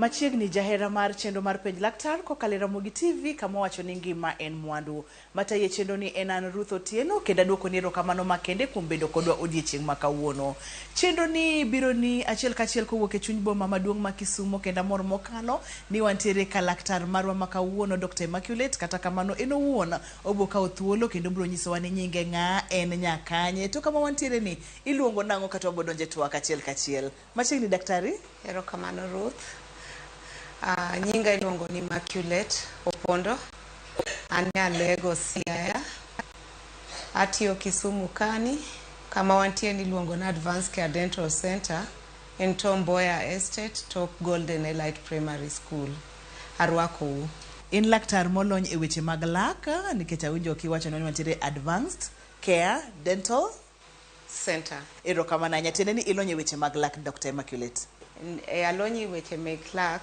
Machiegni jahera mar chendo mar penj laktar kokalo Ramogi Tv kama wacho ni ngima en mwandu. Mataye chendo ni en an Ruth Otieno kenda duoko ni erokamano makende kuom bedo kodwa odiechieng' ma kawuono. Chendo ni biro ni achiel kachiel kowuok e chuny boma maduong' ma Kisumo kenda mor mokalo ni wantiere ka laktar marwa ma kawuono Dr. Immaculate kata kamano en owuon obo kawo thuolo kendo biro nyisowa ni nyinge ng'a en nyakanye to kama wantiere ni iluongo nang'o kata wabo donje twak achiel kachiel. Machiegni daktari? Erokamano Ruth. Nyinga iluongo ni Immaculate Opondo. An Lagos Siaya. Atiyo Kisumu kani. Kama wantiere iluongo na Advanced Care Dental Center in Tom Mboya Estate, Top Golden Elite Primary School. Arwako u. In laktar molony e weche mag lak nikech awinjo kiwacho ni wantiere Advanced Care Dental Center. Erokamano nyatene ni ilonyo e weche mag lak Dr. Immaculate. Alonyi weche meg lak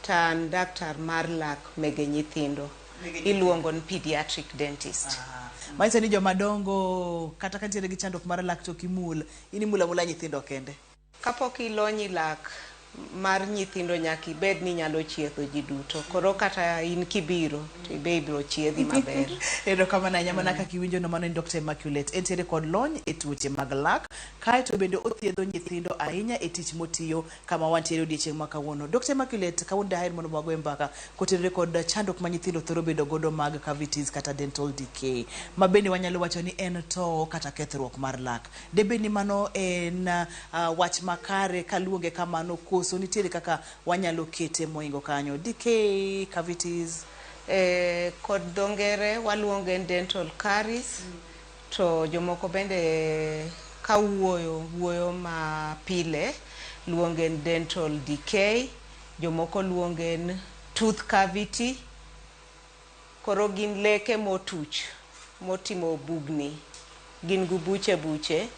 tan daktar mar lak mege nyithindo. Iluongo ni pediatric dentist. Manyiso ni jomadongo kata ka nitiere gi chandruok mar lak to kimul inimula mula nyithindo kende. Kapok ilonyi lak mar nyithindo nyaka ibed ni nyalo chiedho ji duto. Koro kata in kibiro to ibe ibiro chiedhi maber. Erokamano nyamana kaka iwinjo no mano ni Dr. Immaculate entiere kod lony e tuoche mag lak kae to bende othiedho nyithindo ahinya e tich motiyo kama wantiere odiechieng' ma kawuono. Dr. Immaculate kawuono daher mondo wagoe mbaka kotenore kod chandruok ma nyithindo thoro bedo godo mag cavities kata dental decay. Ma bende wanyalo wacho ni en to kata kethruok mar lak. Debe ni mano en wach makare kaluonge kamano koso nitiere kaka wanyalo kete moingo kanyo. Decay, cavities. Kod dongere waluonge dental caries. To jomoko bende wuoyo ma pile luonge dental decay. Jomoko luonge tooth cavity. Koro gin leke motuch motimo bugni. Gin gu buche.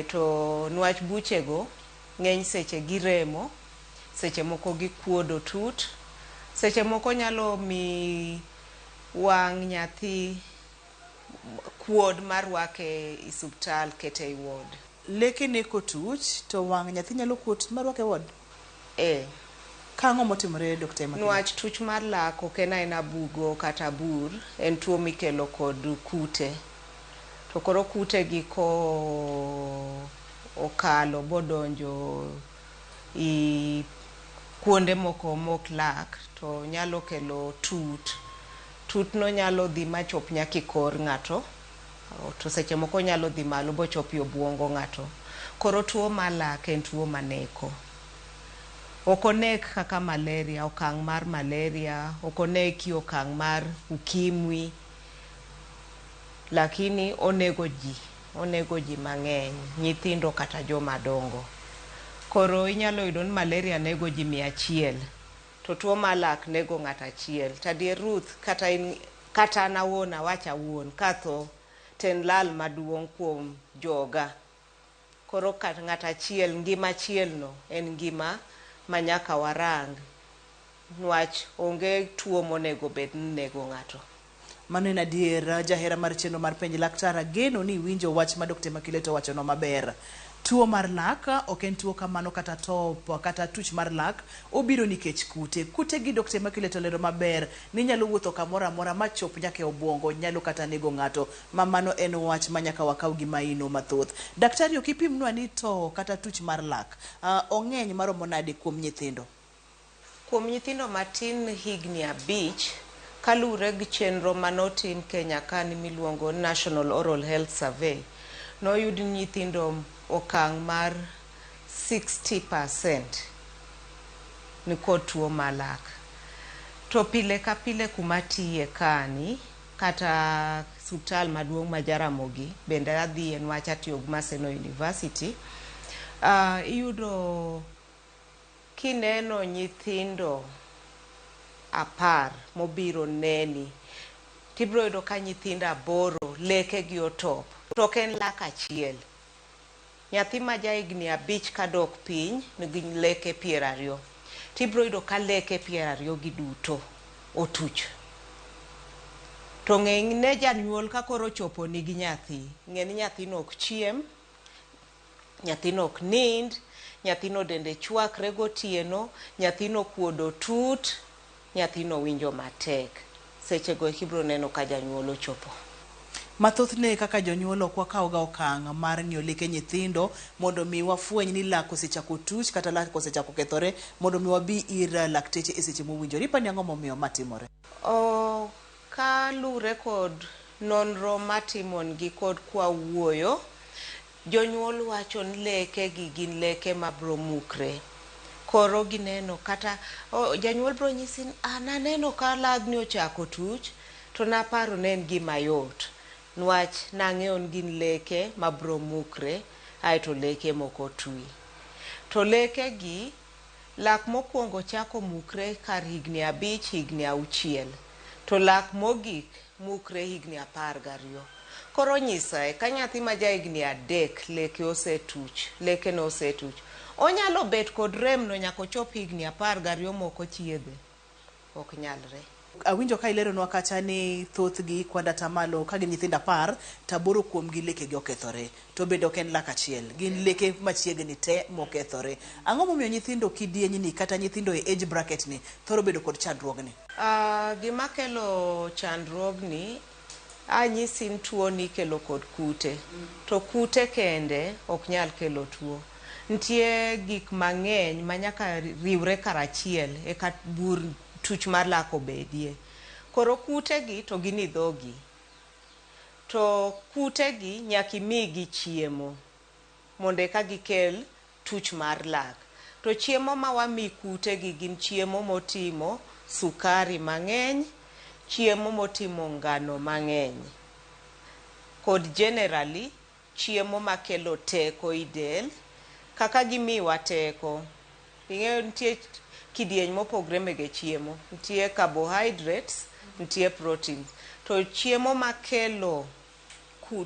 To nwach buchego ng'eny seche giremo, seche moko gikuodo tut, seche moko nyalo mi wang' nyathi kuod marwake i subtal kete i ward. Leke ne kotuch to wang' nyathi nyalo kuot marwake ward? Kang'o motimore Dr. Immaculate? Nwach tuch mar lak ok en aena bugo kata bur, en tuo mikelo kod kute. To koro kute gi ko okalo bodonjo i kuonde moko mok lak to nyalo kelo tut. Tut no nyalo dhi machop nyaka kor ng'ato. To seche moko nyalo dhi malo bochopi obwongo ng'ato. Koro tuo mar lak en tuo maneko. Okonek kaka malaria, okang' mar malaria, okoneki okang' mar ukimwi. Lakini onego ji mang'eny, nyithindo kata joma dongo. Koro inyalo yudo ni malaria nego ji 100, to tuo mar lak nego ng'ato achiel. Tadier Ruth kata an awuon awacha awuon katho ten lal maduong' kuom joga. Koro kata ng'ato achiel, ngima achiel no en ngima manyaka warang. Nwach onge tuo monego bed ni nego ng'ato. Mano en adier jahera mar chendo mar penj laktar geno ni winjo wach ma Dr. Immaculate wacho no maber. Tuo mar lak ok en tuo kamano kata top kata tuch mar lak obiro nikech kute. Kute gi Dr. Immaculate olero maber ni nyalo wuotho kamoro amora machop nyaka e obwongo, nyalo kata nego ng'ato. Mano en wach ma nyaka wakaw gi maino mathoth. Daktari okipimnwa ni to kata tuch mar lak ong'eny maromo nade kuom nyithindo? Kuom nyithindo matin higni 5 kalure gi chenro manotim Kenya kani miluongo National Oral Health Survey, noyud nyithindo okang' mar 60% ni kod tuo mar lak. To pile ka pile kumatiye kani kata subtal maduong' ma Jaramogi bende adhiye nwach atiyo gi Maseno University. Iyudo kineno nyithindo 10 mobiro neni, tibiro yudo ka nyithindo 8 leke gi otop. To en lak achiel. Nyathi ma ja higni 5 kadok piny nigi leke 20. Tibiro yudo ka leke 20 gi duto otuch. To ng'enyne janyuol ka koro chopo nigi nyathi. Ng'eni nyathino ok chiem, nyathino ok nind, nyathino dende chwakre gotieno, nyathino kuodo tut, nyathino winjo matek. Sechego kibro neno ka janyuol ochopo. Mathothne kaka jonyuol ok wakaw ga okang' mar ng'iyo leke nyithindo mondo mi wafweny ni lak osechako tuch kata lak osechako kethore mondo mi wabi ir lakteche e seche mowinjore. Ipani ang'o momiyo matimore? Ka lure kod nonro matimon gi kod kwa wuoyo, jonyuol wacho ni leke gi gin leke mabro mukre. Koro gineno kata janyuol bro nyisi ananeno ka lagni ochako tuch to naparo ne en gima yot. Nwach nang'eyo gin leke mabro mukre aeto leke moko tui. To leke gi lak mokwongo chako mukre kar higni 5 higni 6 to lak mogik mukre higni 12. Koro nyisae ka nyathi ma ja higni 3 leke no osetuch, onyalo bet kod rem no nyako chop higni 12 moko chiedhe. Ok nyalre. Awinjo ka ileronwa kacha ni thothgi kwanda tamalo ka gin nyithindo 10 taboro kuom gi leke gi okethore, to bende ok en lak achiel, gin leke machiegni te mokethore. Ang'o momiyo nyithindo kidieny ni kata nyithindo e age bracket ni thoro bedo kod chandruogni? Gima kelo chandruogni anyisi ni tuo ni kelo kod kute. To kute kende ok nyal kelo tuo. Ntie gik mang'eny manyaka riwre karachiel eka bur tuch mar lak obedie. Koro kute gi to gin idhogi. To kute gi nyaki migi chiemo mondo eka gikel tuch mar lak. To chiemo ma wami kute gi gin chiemo motimo sukari mang'eny, chiemo motimo ngano mang'eny, kod generally chiemo makelo teko i del. Kaka gimiwa teko, ing'eyo nitie kidieny mopogre mege chiemo, nitie carbohydrates, nitie proteins. To chiemo makelo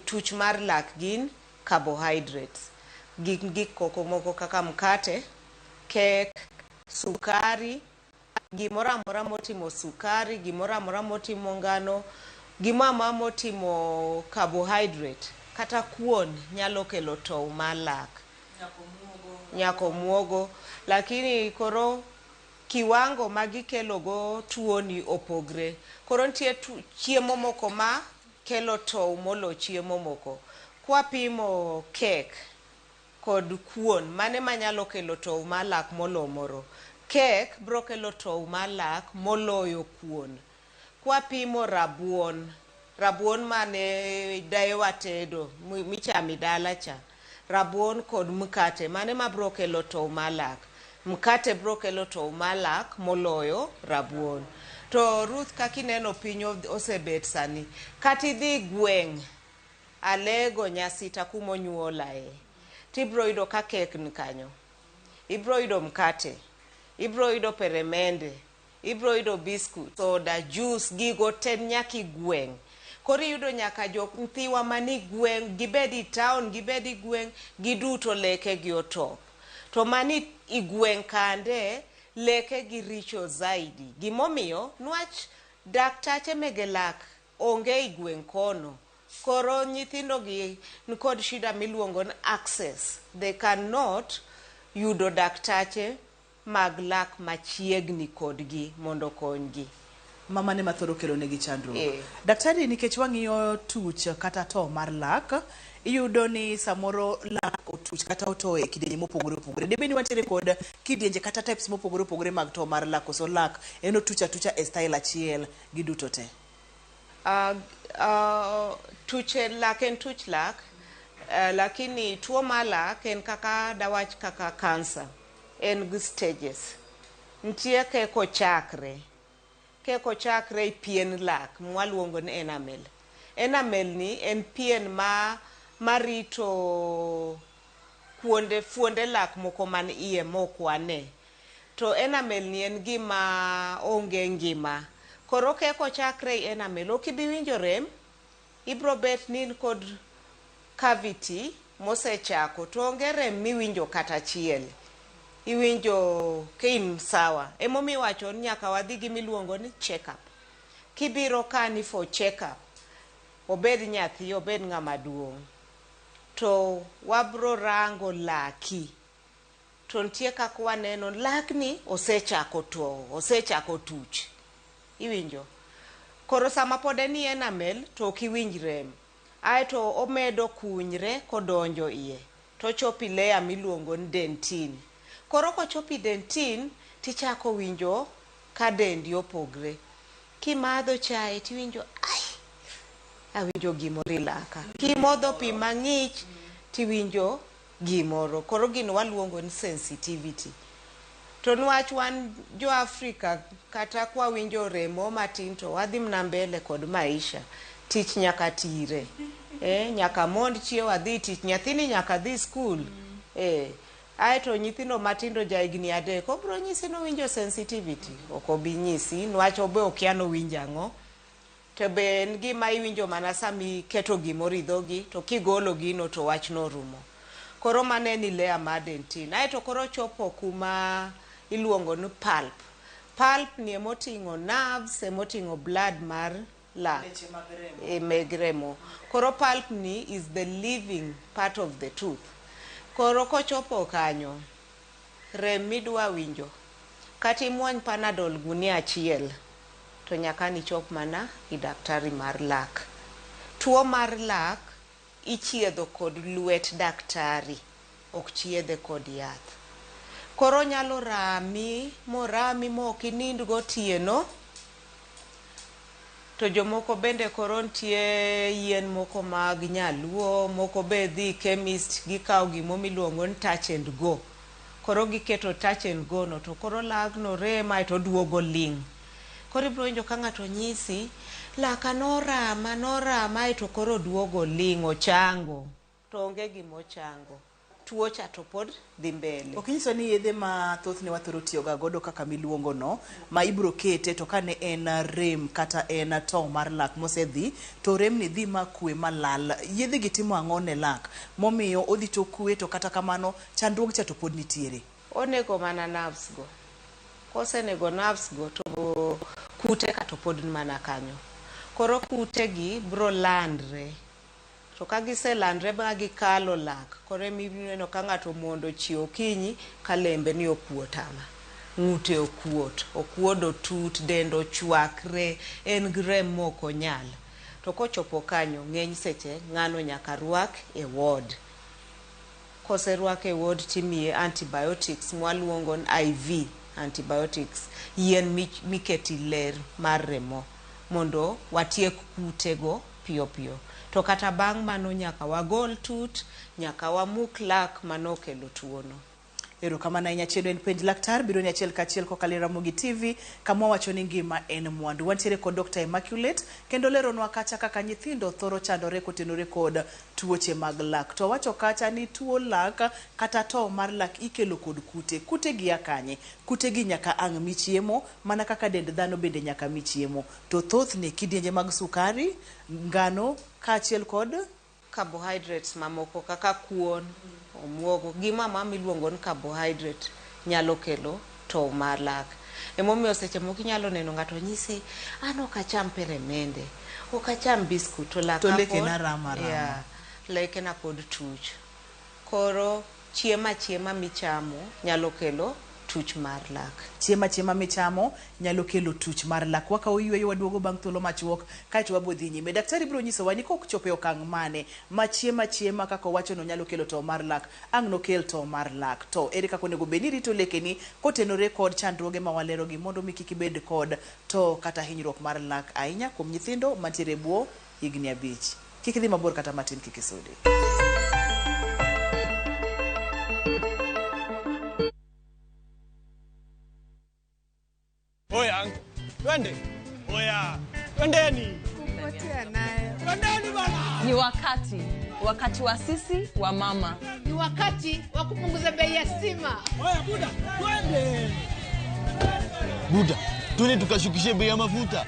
tuch mar lak gin carbohydrates. Gik koko moko kaka mkate, kek, sukari, gimora amora motimo sukari, gimora amora motimo ngano, gimama motimo carbohydrate, kata kuon nyalo kelo tow mar lak. Nyako muogo. Lakini koro kiwango magikelo go tuo ni opogre. Koro nitie chiemo moko ma kelo tow molo chiemo moko. Kwa pimo kek kod kuon, mane manyalo kelo tow mar lak molo moro? Kek bro kelo tow mar lak moloyo kuon. Kwa pimo rabuon mane dayewa tedo michami dala cha, rabuon kod mkate, mane ma bro kelo tow mar lak? Mkate bro kelo tow mar lak moloyo rabuon. To Ruth, kakineno piny osebet sani, katidhi gweng' Alego Nyasita kumonyuolae, tibro yudo ka kek ni kanyo, ibro yudo mkate, ibro yudo peremende, ibro yudo biscuit, soda, juice, gigo ten nyaki gweng'. Kori yudo nyaka jok nthiwa mani gweng', gibedi town, gibedi gweng', giduto leke gi otop. To mani igweng' kande, leke gi richo zaidi. Gimomiyo, nwach daktache mege lak onge igweng' kono. Koro nyithindo gi nkod shida miluongo ni access. They cannot yudo daktache mag lak machiegni kodgi mondo konygi. Mama ne mathoro kelo negi chandruok. Daktari, nikech wang'iyo tuch kata to mar lak, iyudo ni samoro lak otuch kata oto e kidienje mopogore opogore. Debe ni wantiere kod kidienje kata types mopogore opogore mag to mar lak, oso lak en otucha tucha e style achiel giduto te? Tuche lak en tuch lak, lakini tuo mar lak en kaka dawach kaka cancer. En gi stages. Ntie keko chakre i pien lak mwaluongo ni enamel. Enamel ni en pien marito fuonde lak moko man iye mokwane. To enamel ni en gima onge ngima. Koro keko chakre i enamel, okibi winjo rem, ibro bet nin kod cavity mosechako, to onge rem miwinjo kata chiel. Iwinjo kein sawa. Emomi wacho nyaka wadhi gimiluongo ni check up. Kibiro kani for check up, obed nyathi, obed ng'ama duong', to wabro rango laki. to ntie kakwa neno lakni osechako to, osechako tuch. Iwinjo. Koro sama pode ni enamel to okiwinj rem. Aeto omedo kunyre kodonjo iye. To chopi layer miluongo ni dentin. Koro ko chopi dentin tichako winjo ka dendi opogre. Kimadho chai tiwinjo awinjo gimoro ilaka. Kimodho pi mang'ich tiwinjo gimoro. Koro gino waluongo ni sensitivity. To nwach wan jo Afrika kata kwa winjo remo matin to wadhi mna mbele kod maisha. Tich nyaka tire. Nyaka mond chiew adhi tich. Nyathini nyaka dhi school. Aeto nyithindo matindo jaigni 3 obro nyisi no winjo sensitivity. Okobi nyisi nwach obe okiano winjango. To be en gima iwinjo mana sami keto gimoro idhogi to kigolo gino to wach no rumo. Koro mane ni layer mar dentin. Aeto koro chopo kuma iluongo ni pulp. Pulp ni emoting'o nerves, emoting'o blood mar lak. Megremo. Koro pulp ni is the living part of the tooth. Koro kochopo kanyo, rem midwa winjo. Kati muony panadol gunia 1 to nyaka ni chop mana i daktari mar lak. Tuo mar lak ichiedho kod luet daktari, ok chiedhe kod yath. Koro nyalo rami mokinind gotieno. To jomoko bende koro ntie yien moko mag nyaluo, moko be dhi chemist gikaw gimo miluongo ni touch and go. Koro giketo touch and go no to koro lagno rema to duogo ling. Koro ibro winjo ka ng'ato nyisi laka norama to koro duogo ling ochango. To onge gimo chango. Tuo cha to pod dhi mbele. Okinyiso ni yedhe ma thothne wathoro tiyoga godo kaka miluongo no ma ibro kete to kane en rem kata en tong' mar lak mosedhi to rem ni dhi makwe malal. Yedhe gi timo ang'o ne lak momiyo odhi to kwe to kata kamano chandruok cha to pod nitiere. Onego mana nerves go. Kosenego nerves go to kute ka to pod mana kanyo. Koro kute gi bro landre. To kagise landre ba gikalo lak. Koro mineno ka ng'ato mondo chiew kinyi kalembe ni okuotama. Ng'ute okuodo tut, dendo chwakre, en grem moko nyal. To kochopo kanyo ng'eny seche ng'ano nyaka rwak e ward. Kose rwak e ward timiye antibiotics mwaluongo ni IV antibiotics. Yien miketi ler mar remo mondo watiek kutego piyo piyo. To kata bang' mano nyaka wagol tut, nyaka wamuk lak manokelo tuono. Erokamano ahinya chedo en penj laktar biro ni achiel kachiel kokalo Ramogi TV kama wacho ni ngima en mwandu. Wantiere kod Dr. Immaculate kendo leronwa kacha kaka nyithindo thoro chandore kotenore kod tuoche mag lak. To wacho kacha ni tuo lak kata to mar lak ikelo kod kute. Kute gi akanye. Kute gi nyaka ang' michiemo mana kaka dend dhano bende nyaka michiemo. To thothne kidienje mag sukari, ngano kaachiel kod carbohydrates mamoko kaka kuon, omuogo, gima miluongo ni carbohydrate nyalo kelo to mar lak. Emomiyo seche moko inyalo neno ng'ato nyisi an ok acham peremende, ok acham biskut to lak to leke na rama. Leke na pod tuch. Koro chiema michamo nyalo kelo tuch mar lak. Chiema michamo nyalo kelo tuch mar lak. Wakawo yweyo waduogo bang' thuolo machuok kaeto wabodhi nyime. Daktari biro nyisowa ni kok chope okang' mane ma chiema kaka wacho no nyalo kelo to mar lak, ang' no kel to mar lak. To ere kaka onego bed ni rito lekeni kotenore kod chandruoge ma walero gi mondo mi kik ibed kod to kata hinyruok mar lak ahinya kuom nyithindo mantiere buo higni 5. Kik idhi mabor kata matin, kik isudi. Oya, twende. Oya, twendeni. Kupotea naye. Twendeni bana. Ni wakati wa sisi wa mama. Ni wakati wa kupunguza bei ya stima. Oya buda, twende. Buda, twende tukashukishe bei ya mafuta.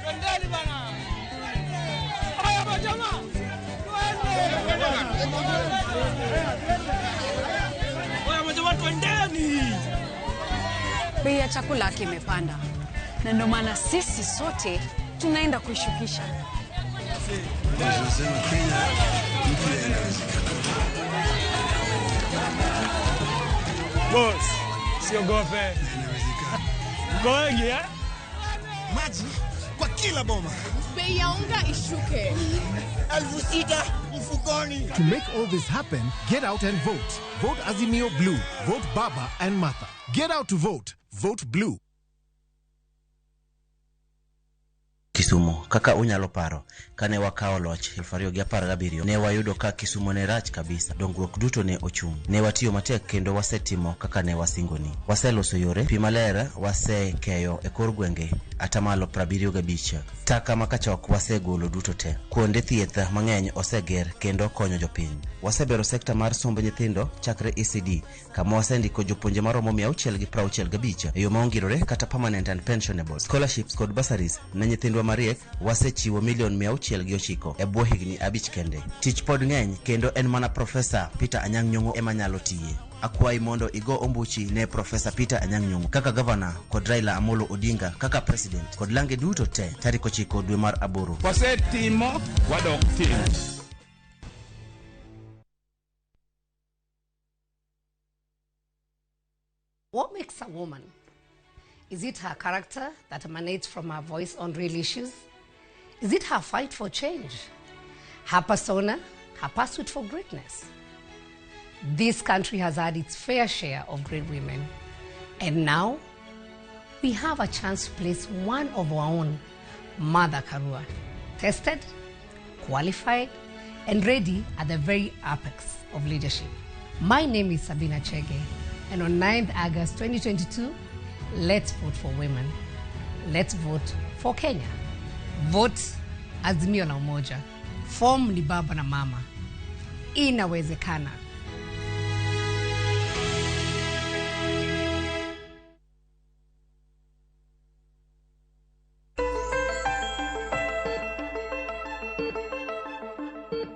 Twendeni bana. Oya majamaa. Twende. Oya majamaa, twendeni. Bei ya chakula kimepanda na ndio maana sisi sote tunaenda kuishukisha. Boss, siogope. Mko wengi eh? Maji kwa kila boma. Bei ya unga ishuke. 6,000 mfukoni. To make all this happen, get out and vote. Vote Azimio Blue. Vote Baba and Martha. Get out to vote. Vote Blue. Kisumu, kaka unyalo paro, kane wakao loch 2017, ne wayudo ka Kisumu ne rach kabisa, dongruok duto ne ochung'. Ne watiyo matek kendo wasetimo kaka ne wasingoni. Waseloso yore, pi maler wasekeyo e kor gwenge atamalo 75. Taka makachok wasegolo duto te. Kuonde thieth mang'eny oseger kendo konyo jopiny. Wasebero sekta mar somb nyithindo chakre ECD, kama wasendiko jopuonje maromo 665 e yo maongirore kata permanent and pensionable. Scholarships kod bursaries ne nyithindwa mariek wasechiwo $609 e bwo higni 5 kende. Tich pod ng'eny kendo en mana Profesa Peter Anyang' Nyong'o ema nyalo tiye. Akwai mondo igo ombuchi ne Profesa Peter Anyang' Nyong'o kaka governor kod Raila Amolo Odinga kaka president kod lange duto te tarik 9 dwe mar aboro. Wasetimo wadok tim. What makes a woman? Is it her character that emanates from her voice on real issues? Is it her fight for change? Her persona? Her pursuit for greatness? This country has had its fair share of great women. And now, we have a chance to place one of our own, Mother Karua, tested, qualified, and ready at the very apex of leadership. My name is Sabina Chege, and on 9th August 2022, let's vote for women. Let's vote for Kenya. Vote Azimio la Umoja. Form ni baba na mama. Inawezekana.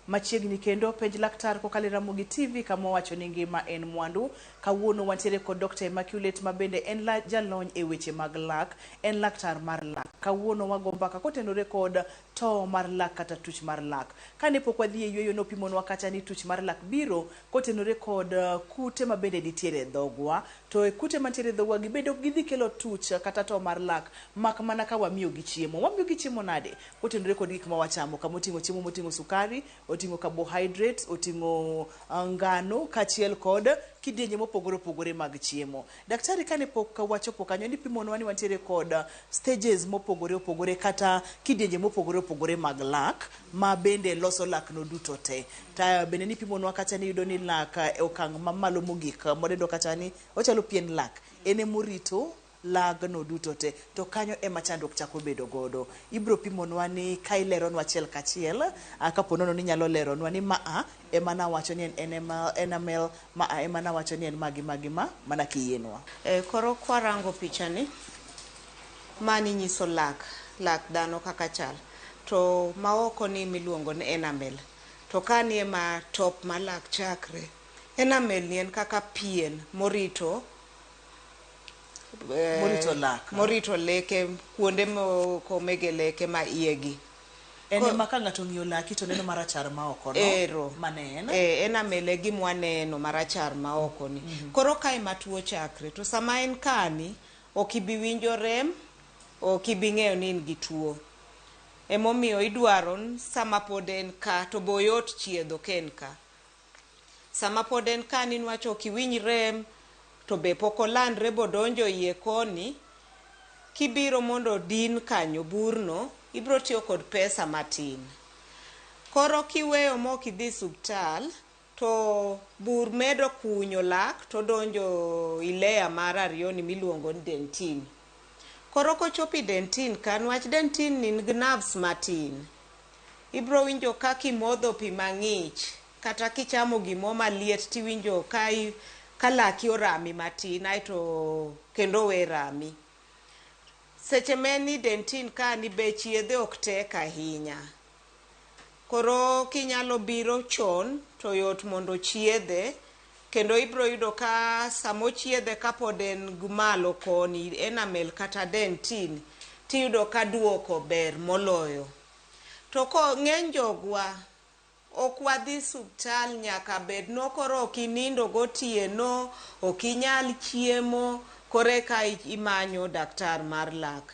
Machiegni kendo penj laktar kokalo Ramogi TV kama wacho ni ngima en mwandu. Kawuono wantiere kod Dr. Immaculate mabende en jalony e weche mag lak, en laktar mar lak. Kawuono wagombaka kotenore kod to mar lak kata tuch mar lak. Kane pok wadhi e yweyo no pimonwa kacha ni tuch mar lak biro kotenore kod kute mabende nitiere dhogwa. To kute mantiere dhogwa gibedo gidhi kelo tuch kata to mar lak mak mana ka wamiyo gi chiemo. Wamiyo gi chiemo nade? Kotenore kod gik ma wachamo kama oting'o chiemo moting'o sukari, oting'o carbohydrates, oting'o ngano kachiel kod kidienje mopogore opogore mag chiemo. Daktari kane pok wachopo kanyo ni pimonwa ni wantiere kod stages mopogore opogore kata kidienje mopogore opogore mag lak ma bende loso lak no duto te. Ta bende ni pimonwa kacha ni yudo ni lak e okang' mamalo mogik modendo kacha ni ochalo pien lak ene morito lag no duto te to kanyo ema chandruok chako bedo godo. Ibro pimonwa ni kai leronwa achiel kachiel kaponono ni nyalo leronwa ni maa ema na wacho ni en enamel maa ema na wacho ni en magi mana kiyenwa. Koro kwarango pichani mani nyiso lak dhano kaka chal to maoko ni miluongo ni enamel. To kani ema top malak chakre. Enamel ni en kaka pien morito lak, morito leke kuonde komege leke ma iegi. Ene maka ng'ato ng'iyo laki to neno marachar ma oko no. Ero. Manen. Enamel gi mwaneno marachar ma oko ni. Koro kai matuo chakre to sama en kani okibi winjo rem, okibi ng'eyo ni in gi tuo. Emomiyo idwaro sama pod en ka to boyot chiedho ken ka. Sama pod en ka ni nwacho okiwinj rem to be pokolandre bodonjo iye koni, kibiro mondo din kanyo burno, ibro tiyo kod pesa matin. Koro kiweyo mok idhi subtal, to bur medo kunyo lak to donjo ilea mar ariyo ni miluongo ni dentin. Koro kochopi dentin kan wach dentin ni nerves matin. Ibro winjo ka kimodho pi mang'ich kata kichamo gimo maliet tiwinjo ka laki orami matin aito kendo we rami. Seche meni dentin ka ni be chiedhe ok tek ahinya. Koro kinyalo biro chon to yot mondo chiedhe kendo ibro yudo ka samo chiedhe kapod en gumalo koni enamel kata dentin tiyudo ka duoko ber moloyo. To ko ng'eny jogwa ok wadhi suptal nyaka bed no koro okinindo gotieno, okinyal chiemo, koreka imanyo daktar mar lak.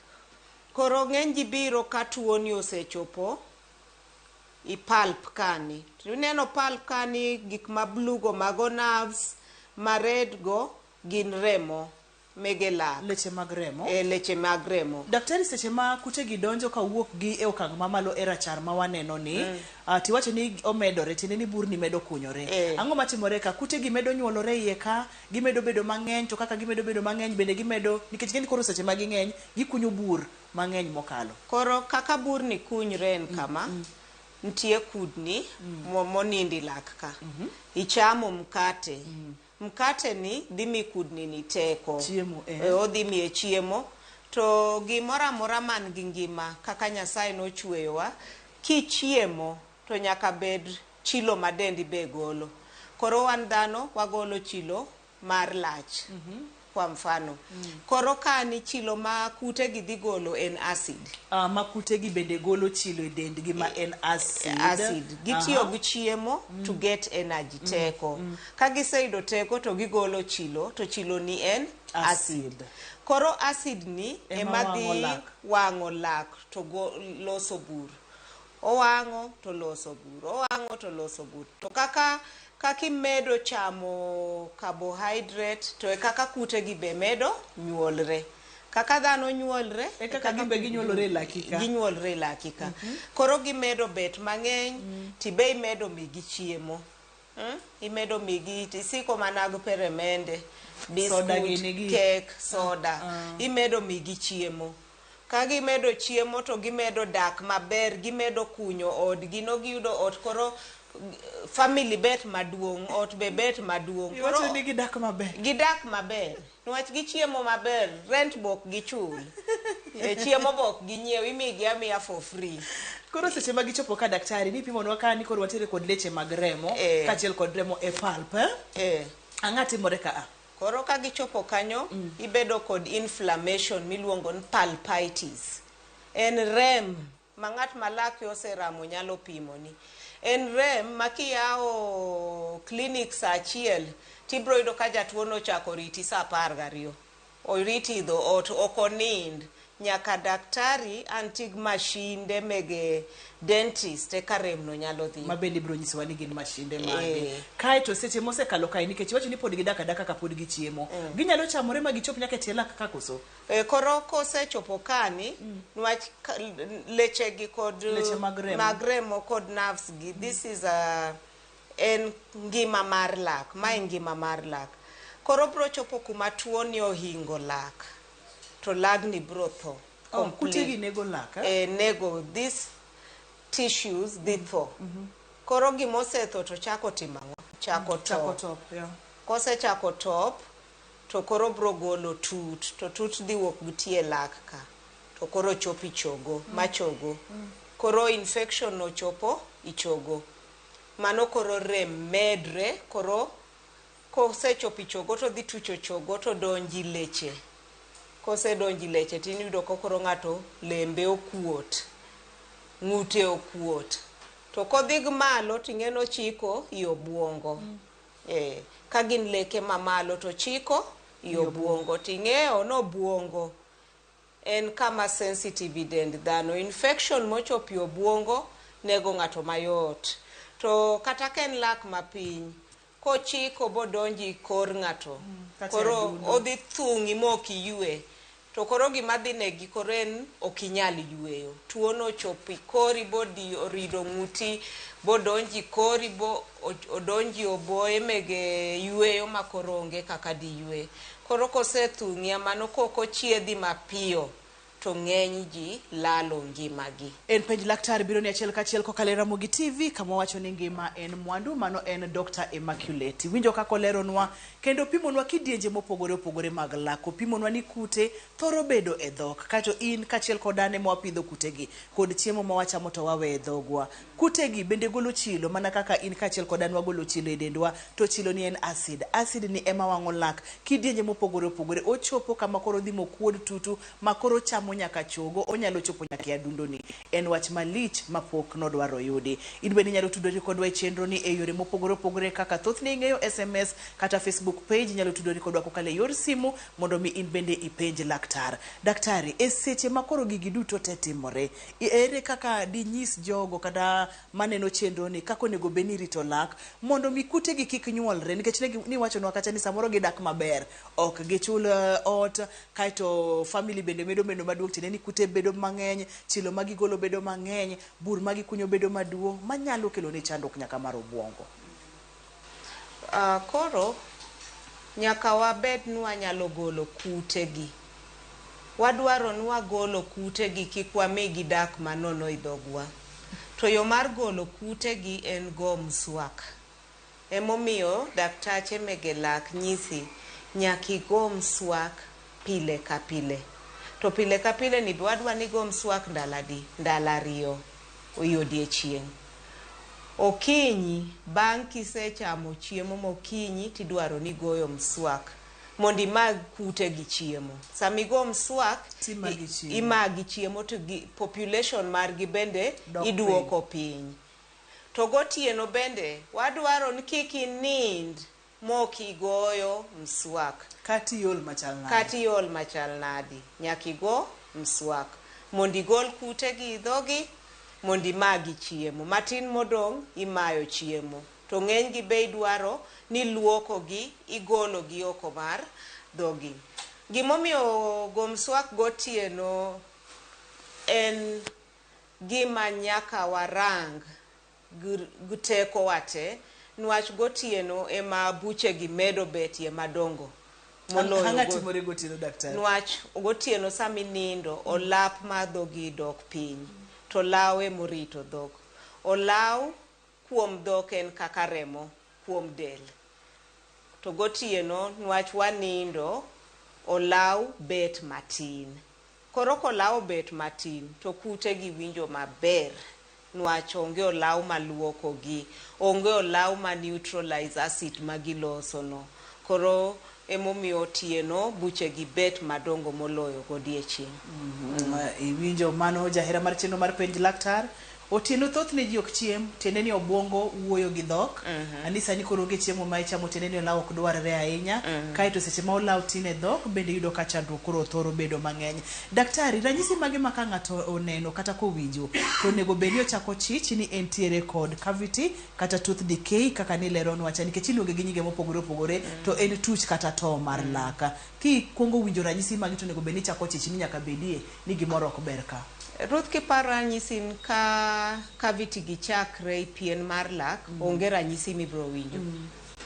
Koro ng'eny ji biro ka tuoni osechopo ipalp kani. Tuneno palp kani gik ma blue go mago nerves, ma red go gin remo mege lak. Leche mag remo. Leche mag remo. Daktari, seche ma kute gi donjo ka wuok gi e okang' mamalo e rachar ma waneno ni, tiwacho ni omedore, tiende ni burni medo kunyore. Ang'o matimore ka kute gi medo nyuolore iye ka, gimedo bedo mang'eny, to kaka gimedo bedo mang'eny bende gimedo, nikech ng'eni koro seche ma ging'eny, gikunyo bur mang'eny mokalo. Koro kaka burni kunyre en kama, ntie kudni monindi lak ka. Ichamo mkate. Mkate ni dhimi kudni ni teko. Chiemo, odhi miye chiemo. To gimora mora man gi ngima kaka Nyasaye nochweyowa, kichiemo to nyaka bed chilo madendi be golo. Koro wan dhano wagolo chilo mar lach. Kwa mfano. Koro kani chilo ma kute gi dhi golo en acid. Ma kute gi bende golo chilo e dendgi ma en acid. Gitiyo gi chiemo to get energy, teko. Ka giseyudo teko to gigolo chilo, to chilo ni en acid. Koro acid ni ema dhi wang'o lak to loso bur. Owang'o to loso bur. Owang'o to loso bur. To kaka imedo chamo carbohydrate to kaka kute gi be medo nyuolre. Kaka dhano nyuolre kaka gimbe ginyuolore e lakika. Ginyuolre e lakika. Koro gimedo bet mang'eny, tibe imedo migi chiemo. Imedo migi tisiko manag peremende, biskut, kek, soda. Imedo migi chiemo. Ka gimedo chiemo to gimedo dak maber, gimedo kunyo od, gino giyudo ot, koro family bet maduong', ot be bet maduong'. Iwacho ni gidak maber. Gidak maber. Nwach gichiemo maber, rent bok gichul. Chiemo bok ginyiew, imigi amiya for free. Koro seche ma gichopo ka daktari, ni pimo nwa ka ni koro watere kod leche mag remo, kachiel kod remo e palp. Ang'a timore ka a? Koro ka gichopo kanyo, ibedo kod inflammation miluongo ni palpitis. En rem ma ng'at malaki oseramo nyalo pimo ni. En rem makiyao clinic sa achiel, tibro yudo ka jatuo nochako riti sa 12. Oriti idho ot, okonind. Nyaka daktari antig mashinde mege dentist eka rem no nyalo dhi. Mabende bro nyisowa ni gin mashinde mage. Kae to seche mosekalo kae nikech iwacho ni pod gidaka daka ka pod gichiemo. Ginyalo chamore ma gichop nyaka tie lak ka koso. Koro kosechopo kani, nwach leche gi kod leche mag remo kod nerves gi. This is en ngima mar lak, ma ngima mar lak. Koro bro chopo kuma tuo ni ohingo lak. To lagni bro tho. Kute gi nego lak? Nego, these tissues dhi tho. Koro gimosetho to chako timang'o? Chako top. Kose chako top, to koro bro golo tut. To tut dhi wuok gitie lak ka. To koro chopo ichogo, machogo. Koro infection no chopo ichogo. Mano koro rem medre, koro kose chopo ichogo to dhi tucho chogo to donji leche. Kose donji leche tiniyudo kokoro ng'ato lembe okuot, ng'ute okuot. To kodhi malo ting'eno chiko i obuongo. Ka gin leke mamalo to chiko i obuongo. Ting'eyo no obuongo en kama sensitive dend dhano. Infection mochopi obuongo nego ng'ato mayot. To kata ken lak mapiny, kochiko bodonji kor ng'ato. Koro odhi thung'i moki yue. To koro gima dhi negi koro en okinyal yueyo. Tuo no chopi kori bodi orido ng'uti, bodonji kori bo odonji oboe mege yueyo ma koro onge kaka di yue. Koro kose thung'i amano koko chiedhi mapiyo, to ng'eny ji lalo ngimagi. En penj laktar biro ni achiel kachiel kokalo Ramogi TV, kama wacho ni ngima en mwandu. Mano en Dr. Immaculate. Winjo kako leronwa kendo pimonwa kidienje mopogore opogore mag lak. Pimonwa ni kute thoro bedo e dhok, kato in kachiel kod ane mwapidho kutegi kod chiemo ma wachamo to wawe e dhogwa. Kutegi bende golo chilo mana kaka in kachiel kod an wagolo chilo e dendwa. To chilo ni en acid. Acid ni ema wang'o lak kidienje mopogore opogore. Ochopo kama koro dhi mokuod tutu makoro chamo ochamo nyaka chogo, onyalo chopo nyaka adundoni. En wach malich mapok nodwaro yudi. In bende nyalo tudori kodwa e chenro ni e yore mopogore opogore kaka thothne ing'eyo SMS kata Facebook page, nyalo tudori kodwa kokalo yor simu mondo mi in bende ipenj laktar. Daktari, e seche makoro gigi duto te timore, ere kaka dinyis jogo kata maneno chenro ni kako nego beni rito lak mondo mi kute gi kik nyuolre, nikech ni wacho nwa kacha ni samoro gidak maber, ok gichul ot, kaito family bende medo maduong' tine ni kute bedo mang'eny, chilo magigolo bedo mang'eny, bur magikunyo bedo maduong', manyalo kelo ne chandruok nyaka mar obwongo. Koro nyaka wabed ni wanyalo golo kute gi. Wadwaro ni wagolo kute gi kik wamigi dak manono idhogwa. To yo mar golo kute gi en go mswak. Emomiyo daktache mege lak nyisi nyaki go mswak pile ka pile. To pile ka pile ni wadwa ni go mswak ndala riyo odiechieng'. Okinyi bang' kisechamo chiemo mokinyi tidwaro ni goyo mswak mondi mag kute gi chiemo. Samigo mswak imagi chiemo to population margi bende iduoko piny. To gotieno bende wadwaro ni kik inind mokigoyo mswak. Kati yol machal nadi. Nyaki go mswak mondi gol kute gi dhogi, mondi magi chiemo. Matin modong' imayo chiemo. To ng'eny gi be idwaro ni luoko gi, igolo gi oko mar dhogi. Gimomiyo go mswak gotieno en gima nyaka warang guteko wate, nwach gotieno ema buche gi medo betie madongo. Nwach gotieno sami nindo, olap ma dhogi dok piny, to lawe morito dhok. Olaw kuom dhok en kaka remo kuom del. To gotieno nwach wanindo, olaw bet matin. Koro kolaw bet matin to kute gi winjo maber. Nwach onge olaw maluoko gi, onge olaw ma neutralize acid magiloso no. Koro emomiyo tieno buche gi bet madongo moloyo godiechieng'. Iwinjo mano jahera mar chenro mar penj laktar. Otieno thothne ji ok chiem, tende ni obwongo wuoyo gi dhok. Anisa ni koro onge chiemo ma ichamo, tende ni olaw ok dwarre ahinya. Kaito seche ma olaw tine dhok bende yudo ka chandruok koro thoro bedo mang'eny. Daktari, ranyisi mage ma ka ng'ato oneno kata kowinjo to nego beni ochako chich ni entiere kod cavity kata tooth decay kaka ni lero nwacha, nikech iluonge gi nyinge mopogore opogore to en tuch kata to mar laka. Ki kuongo winjo ranyisi mage to nego beni chako chich ni nyaka bedie ni gimoro ok ber ka. Ruth kiparo ranyisi ka cavity gi chakre pien mar lak, onge ranyisi mibro winjo.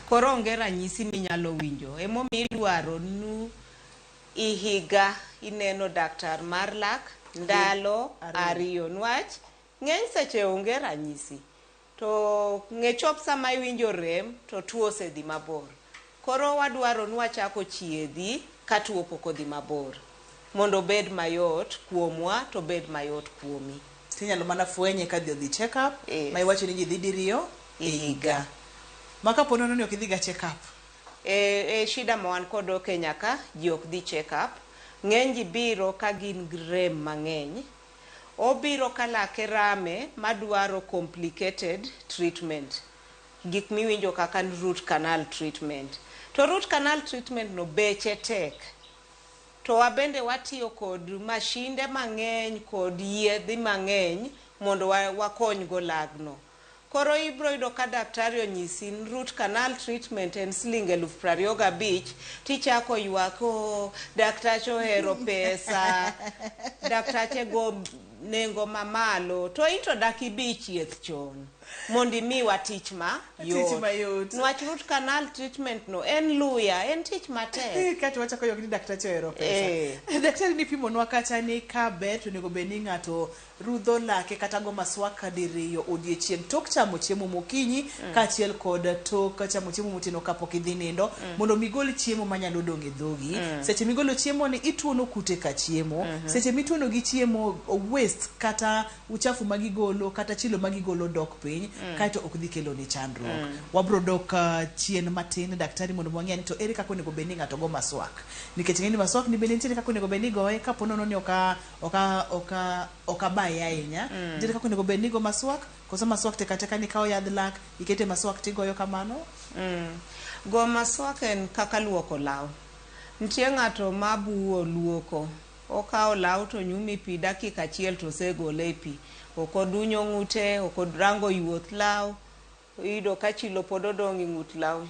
Koro onge ranyisi minyalo winjo. Emomiyo idwaro nu ihiga ineno daktar mar lak ndalo ariyo. Nwach ng'eny seche onge ranyisi. To ng'echop sama iwinjo rem to tuo osedhi mabor. Koro wadwaro ni wachako chiedhi ka tuo pok odhi mabor, mondo bed mayot kuomwa to bed mayot kuomi. Tinyalo mana fwenye ka dhi check up, ma iwacho ni ji dhi diriyo e higa. Maka ponono ni ok idhi ga check up. Shida ma wan kod Kenya ka ji ok dhi check up. Ng'eny ji biro ka gin rem mang'eny. Obiro ka lake rame madwaro complicated treatment. Gik miwinjo kaka root canal treatment. To root canal treatment no beche tek. To wabende watiyo kod mashinde mang'eny kod yedhi mang'eny mondo wakony go lagno. Koro ibro yudo ka daktari onyisi root canal treatment en Sh25,000, tichako ywako daktache ohero pesa, daktache go nengo mamalo, to into daki bi chieth chon mondi miwa tich ma yot. Nwach root canal treatment no en luya, en tich matek. Kati wachako yogni daktache ohero pesa. Daktari ni pimo nwa kacha ni ka bet nego beni ng'ato rudho lake kata go maswaka diriyo odiechieng' tok chamo chiemo mokinyi kaachiel kod tok chamo chiemo motino kapok idhi nindo, mondo migol chiemo manyalo dong' e dhogi. Seche migolo chiemo ni ituono kute ka chiemo. Seche mituono gi chiemo waste kata uchafu magigolo kata chilo magigolo dok piny. winy kaito ok dhi kelo ni chandruok. Wabro dok chien matin daktari mondo wang'e ni to ere kaka onego bed ni ng'ato go maswak. Nikech ng'eni maswak ni bende nitie kaka onego bed ni goye kapo nono ni oka baye ahinya. Nitie kaka onego bed ni go maswak, koso maswak teka ni kao yadh lak ikete maswak tigoyo kamano. Go maswak en kaka luoko law. Nitie ng'ato mabuo luoko, okao law to nyumi pi dakika achiel to osegole e pi, ok odunyo ng'ute, ok odrango yuoth law, iyudo ka chilo pod odong' e ng'ut law.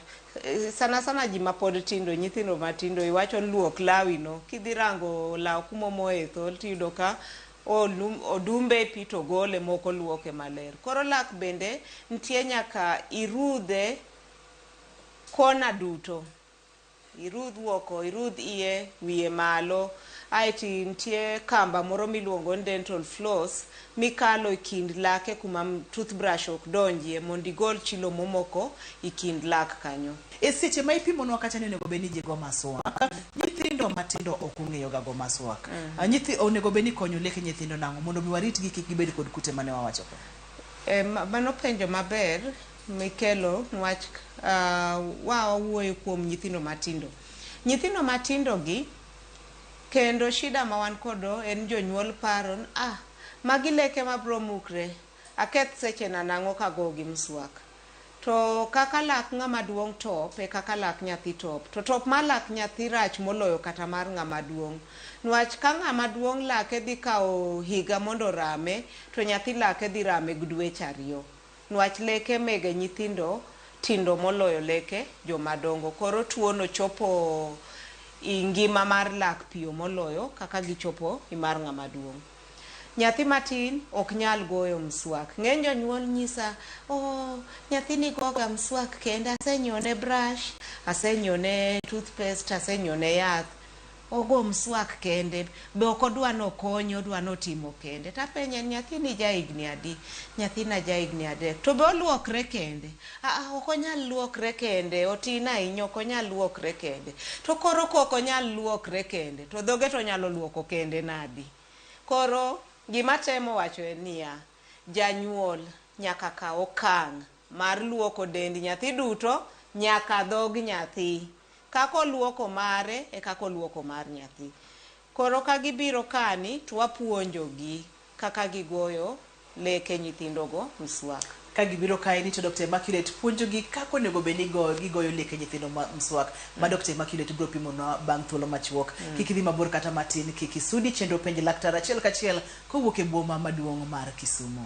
Sana ji ma pod tindo, nyithindo matindo, iwacho luok lawino, kidhi rango law kumomoe thol tiyudo ka odumbe e pi to gole moko luoke maler. Koro lak bende nitie nyaka irudhe kona duto. Irudh woko, irudh iye, wiye malo, aeti nitie kamba moro miluongo ni dental floss mikalo e kind lake kuma toothbrush ok donjie mondo igol chilo momoko e kind lak kanyo. E seche ma ipimonwa kata ni onego bed ni ji go maswak, nyithindo matindo ok ong'eyo ga go maswak. Nyithi onego bed ni konyo leke nyithindo nang'o mondo mi waritgi kik gibed kod kute mane wawacho ko. Mano penjo maber mikelo nwach wawuoyo kuom nyithindo matindo. Nyithindo matindo gi kendo shida ma wan kodo en jonyuol paro magi leke mabro mukre, aketh seche na nang'o kago gi mswak. To kaka lak ng'ama duong' top e kaka lak nyathi top. To top ma lak nyathi rach moloyo kata mar ng'ama duong'. Nwach ka ng'ama duong' lake dhi kao higa mondo rame, to nyathi lake dhi rame dweche 2. Nwach leke mege nyithindo tindo moloyo leke jomadongo. Koro tuo no chopo ngima mar lak piyo moloyo kaka gichopo mar ng'ama duong'. Nyathi matin ok nyal goyo mswak. Ng'eny jonyuol nyisa, nyathini goga mswak kende, asenyone brush, asenyone toothpaste, asenyone yath. Ogo mswak kende, be ok odwa nokonyo, odwa notimo kende. Tapenye nyathini ja higni adi? Nyathina ja higni 3. To be oluokre kende? Ok onyal luokre kende, otin ahinya ok onyal luokre kende. To koro ok onyal luokre kende, to dhoge to nyalo luoko kende nadi? Koro gima temo wacho en niya, janyuol nyaka kaw okang' mar luoko dend nyathi duto nyaka dhog nyathi. Kako luoko mare e kako luoko mar nyathi. Koro ka gibiro kani to wapuonjogi kaka gigoyo leke nyithindogo mswak. Ka gibiro kae ni to Dr. Immaculate puonjogi kako onego bed ni gigoyo leke nyithindo mswak. Ma Dr. Immaculate biro pimonwa bang' thuolo machuok. Kik idhi mabor kata matin, kik isudi chenro penj laktar achiel kachiel kowuok e boma maduong' mar Kisumu.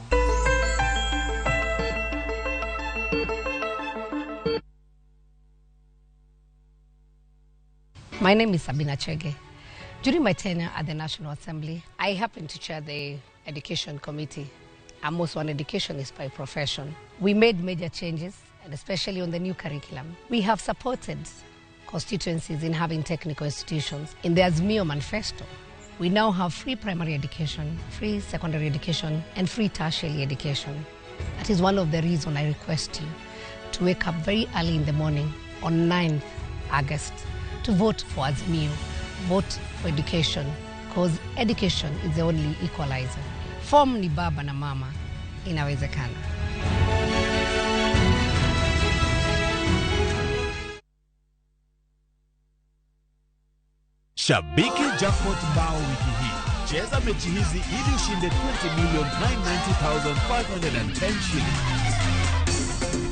My name is Sabina Chege. During my tenure at the National Assembly, I happen to chair the Education Committee. I'm also an educationist by profession. We made major changes, and especially on the new curriculum. We have supported constituencies in having technical institutions. In the Azimio Manifesto, we now have free primary education, free secondary education, and free tertiary education. That is one of the reasons I request you to wake up very early in the morning on 9th August to vote for Azimio, vote for education, because education is the only equalizer. Form ni baba na mama, inawezekana. Shabiki Jackpot Bao wiki hii. Cheza mechi hizi ili ushinde 20,990,510 shillings.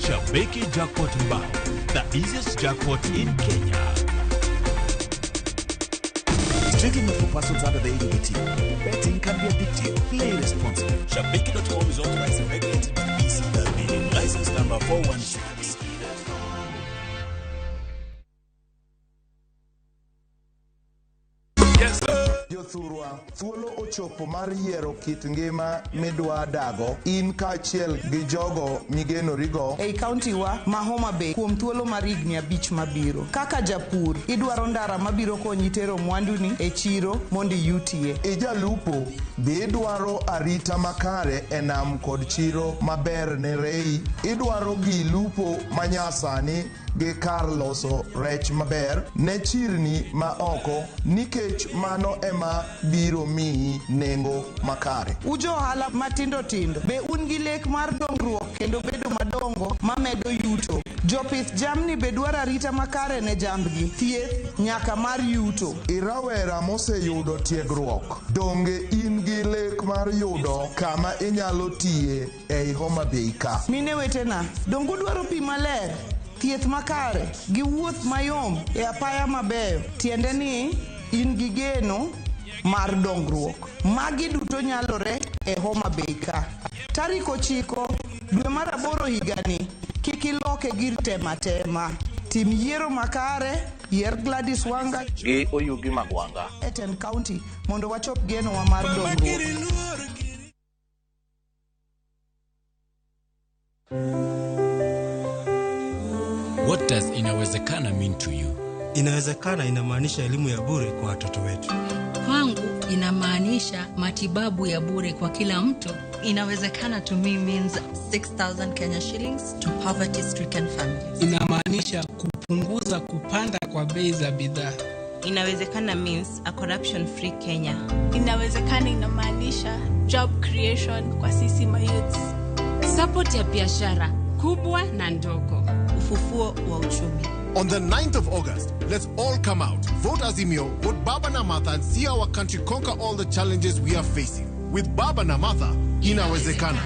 Shabiki Jackpot Bao, the easiest jackpot in Kenya. Strictly not for persons under the age of 18. Betting can be addictive. Play responsibly. Shabiki.com is authorized and regulated by the BCLB. License number 416. Yes, sir. Jothurwa, thuolo ochopo mar yiero kit ngima midwa dago in kaachiel gi jogo migenorigo ei kaunti wa ma Homa Bay kuom thuolo mar higni 5 mabiro. Kaka japur, idwaro ndara mabiro konyi tero mwanduni e chiro mondo iyutie. Ijalupo, be idwaro arita makare e nam kod chiro maber ne rei. Idwaro gi lupo manyasani gi kar loso rech maber ne chirni ma oko, nikech mano ema ema biro miyi nengo makare. Ujo ohala matindo tindo be un gi lek mar dongruok kendo bedo madongo mamedo yuto. Jopith jamni be dwaro arita makare ne jambgi, thieth nyaka mar yuto. Irawera moseyudo tiegruok, donge in gi lek mar yudo kama inyalo tiye ei Homa Bay ka? Mine wetena, donge udwaro pi maler, thieth makare gi wuoth mayom e apaya mabeyo? Tiende ni in gi geno mar dongruok. Magi duto nyalore e Homa Bay ka. Tarik 9 dwe mar 8 higani, kik iloke gir tema. Tim yiero makare, yier Gladys Wanga gi Oyugi Magwanga Eten County mondo wachop geno wa mar dongruok. What does inawezekana mean to you? Inawezekana inamaanisha elimu ya bure kwa watoto wetu. Kwangu inamaanisha matibabu ya bure kwa kila mtu. Inawezekana to me means 6,000 Kenya shillings to poverty-stricken families. Inamaanisha kupunguza kupanda kwa bei za bidhaa. Inawezekana means a corruption-free Kenya. Inawezekana inamaanisha job creation kwa sisi mayouths. Support ya biashara kubwa na ndogo. Ufufuo wa uchumi. On the 9th of August, let's all come out, vote Azimio, vote Baba Namatha, and see our country conquer all the challenges we are facing. With Baba Namatha, inawezekana.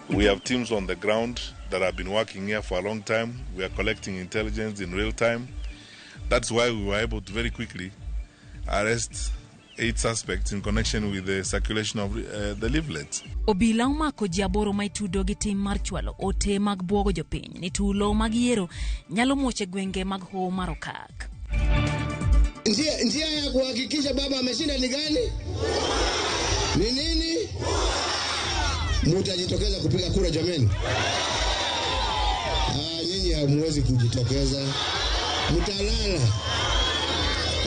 We have teams on the ground that have been working here for a long time. We are collecting intelligence in real time. That's why we were able to very quickly arrest 8 suspects in connection with the circulation of the leaflets. Obila umako jaboro maitudo gi tim mar chwalo ote mag buogo jopiny ni tulo mag yiero nyalo muoche gwenge mag Hoho mar Okak. Njia ya kuhakikisha baba ameshinda ni gani? Ni nini? Mutajitokeza kupiga kura jameni? Nyinyi hamwezi kujitokeza. Mutalala.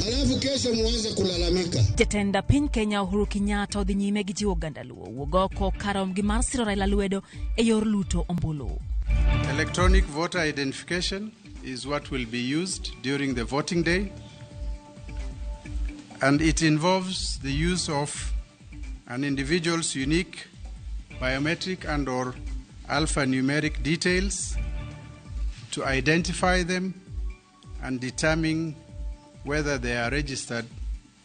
Alafu kesho muanze kulalamika. Jatenda piny Kenya Uhuru Kenyatta odhi nyime gi jiwo oganda Luo wuogoko karom gi mar siro Raila lwedo e yor luto ombulu. Electronic voter identification is what will be used during the voting day, and it involves the use of an individual's unique biometric and or alphanumeric details to identify them and determine whether they are registered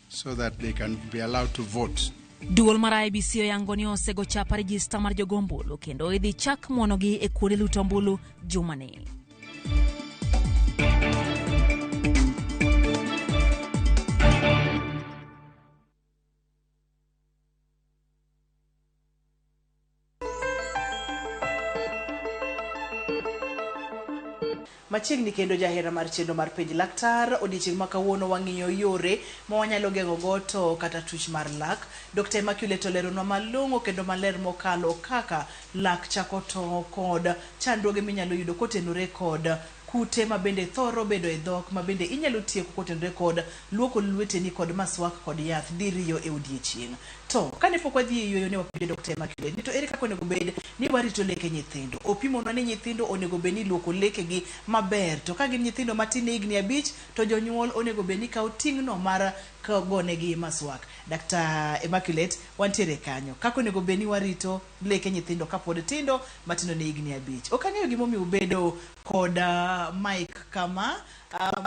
so that they can be allowed to vote. Duol mar IEBC oyango ni osego chapa register mar jogombulu kendo idhi chak muonogi e kuonde luto ombulu jumani. Machiegni kendo jahera mar chendo mar penj laktar odiochieng' ma kawuono wang'iyo yore ma wanyalo geng'o goto kata tuch mar lak. Dr. Immaculate oleronwa malong'o kendo maler mokalo kaka lak chako to kod chandruoge minyalo yudo kotenore kod kute mabende thoro bedo e dhok mabende inyalo tieko kotenore kod luoko lweteni kod maswak kod yath diriyo e odiochieng'. To kane pok wadhi e yueyo ne wapenjo Dr. Immaculate ni to ere kaka onego bed ni warito leke nyithindo. Opimonwa ni nyithindo onego bed ni luoko lekegi maber, to ka gin nyithindo matin higni 5 to jonyuol onego bed ni kawo ting'no mar gonegi maswak. Dr. Immaculate, wantiere kanyo. Kaka onego bed ni warito leke nyithindo kapod tindo matindo ne higni 5. Ok ang'eyo gimomiyo ubedo kod mic kama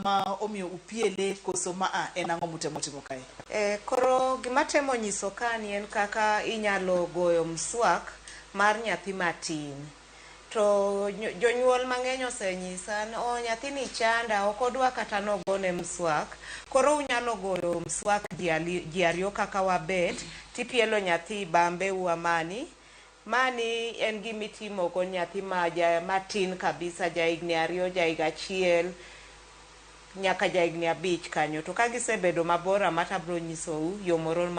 ma omiyo upiele koso ma en ang'o mutemo timo kae? Koro gimatemo nyiso kani en kaka inyalo goyo mswak mar nyathi matin. To jonyuol mang'eny osenyisa ni nyathini chanda ok odwa kata nogone mswak. Koro unyalo goyo mswak ji ariyo kaka wabet tipielo nyathi bambe uamani. Mani en gimitimo go nyathi matin kabisa, jahigni 2, jahigni 1 nyaka jahigni 5 kanyo. To ka gisebedo mabor mata bro nyisou yo moro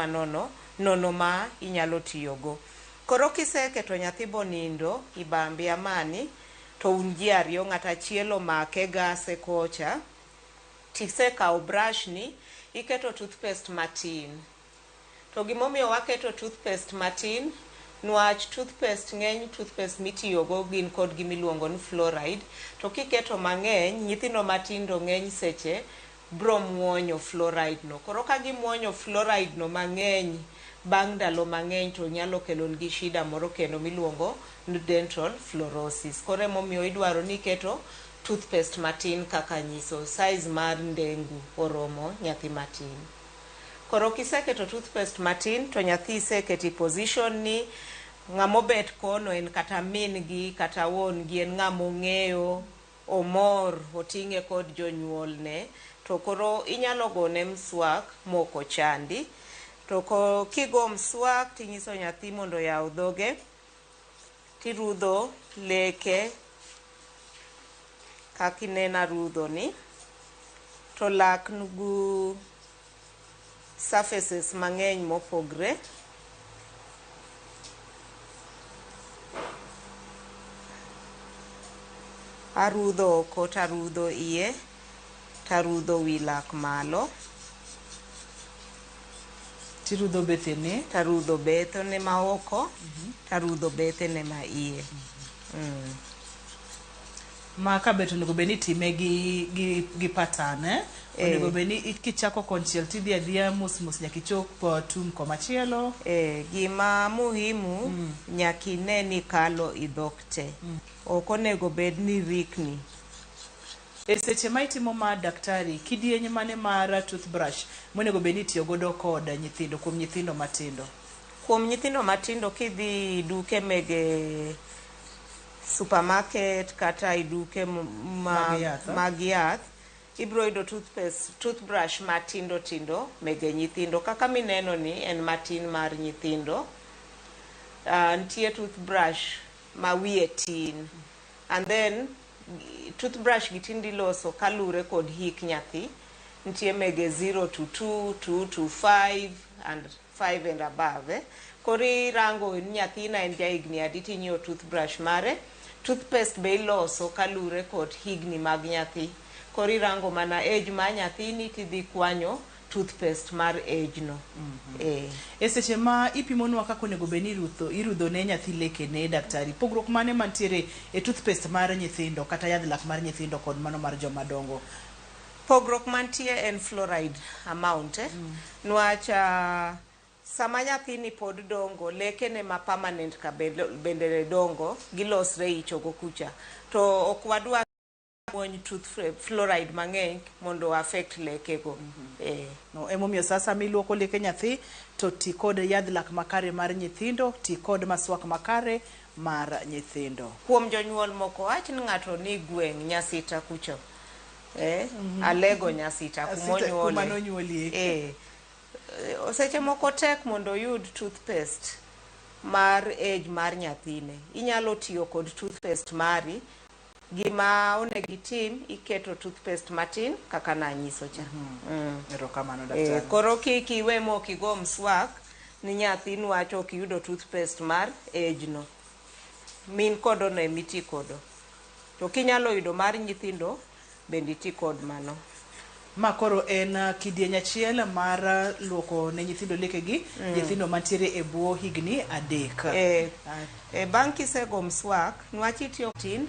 nono ma inyalo tiyogo. Koro kiseketo nyathi bonindo ibambi amani to un ji ariyo, ng'ato achiel omake gase kocha, tisekawo brush ni iketo toothpaste matin. To gimomiyo waketo toothpaste matin, Nwach toothpaste ng'eny toothpaste mitiyogo gin kod gimiluongo ni fluoride, to kiketo mang'eny nyithindo matindo ng'eny seche bro muonyo fluoride no. Koro ka gimuonyo fluoride no mang'eny bang' ndalo mang'eny to nyalo kelonegi shida moro kendo miluongo ni dental fluorosis. Koro emomiyo idwaro ni keto toothpaste matin kaka nyiso size mar ndengu oromo nyathi matin. Koro kiseketo toothpaste matin to nyathi iseketi position ni ng'amobet kono en kata min gi kata won gi, en ng'amo ng'eyo, omor, oting'e kod jonyuolne, to koro inyalo gone mswak moko chandi. To kigo mswak tinyiso nyathi mondo yaw dhoge, tirudho leke kakinena rudho ni, to lak nugu surfaces mang'eny mopogre. Arudho oko, tarudho iye, tarudho wi lak malo. Tirudho bethene? Tarudho bethene ma oko, tarudho bethene ma iye. Ma kabeto onego beni time gi pattern, onego beni kichako konchiel tidhi adhiya mos nyaka ichop tum komachielo. Gima muhimu nyaki ne ni kalo idhok te. Ok onego bed ni rikni. E seche ma itimo ma daktari, kidieny mane mar toothbrush monego beni tiyo godo kod nyithindo, kuom nyithindo matindo? Kuom nyithindo matindo kidhi duke mege supermarket kata iduke mag yath, ibro yudo toothbrush matindo tindo mege nyithindo. Kaka mineno ni en matin mar nyithindo. Ntie toothbrush ma wiye tin. And then toothbrush gitindi loso kalure kod hik nyathi. Ntie mege 0 to 2, 2 to 5 and 5 and above. Kori rango nyathi na en jaigni adi tinyo toothbrush mare. Toothpaste be iloso kalure kod higni mag nyathi. Kori rango mana age ma nyathini tidhi kwanyo toothpaste mar age no. E seche ma ipimonwa kaka onego beni irudho ne nyathi leke ne daktari, pogruok mane mantiere e toothpaste mar nyithindo kata yadh lak mar nyithindo kod mano mar joma dongo? Pogruok mantie en fluoride amount. Nwach sama nyathini pod dongo, leke ne ma permanent ka bende dongo, gilosre ichogo kucha. To ok wadwa muony fluoride mang'eny mondo affect leke go. No, emomiyo sasa miluoko leke nyathi to ti kod yadh lak makare mar nyithindo, ti kod maswak makare mar nyithindo. Kuom jonyuol moko wach ni ng'ato ni gweng' nyasita kucho. Alego nyasita kumonyuolie. Seche moko tek mondo yud toothpaste mar age mar nyathine. Inyalo tiyo kod toothpaste mari. Gima onego itim, iketo toothpaste matin kaka nanyiso cha. Erokamano daktari. Koro kiwe mokigo mswak ni nyathi nwach ok yudo toothpaste mar age no. Min kodo no emiti kodo. To kinyalo yudo mar nyithindo bende iti kod mano. Ma koro en kidieny achiel mar luoko ne nyithindo lekegi, nyithindo mantiere e bwo higni 3. Bang' kisego mswak, nwach itiyo tin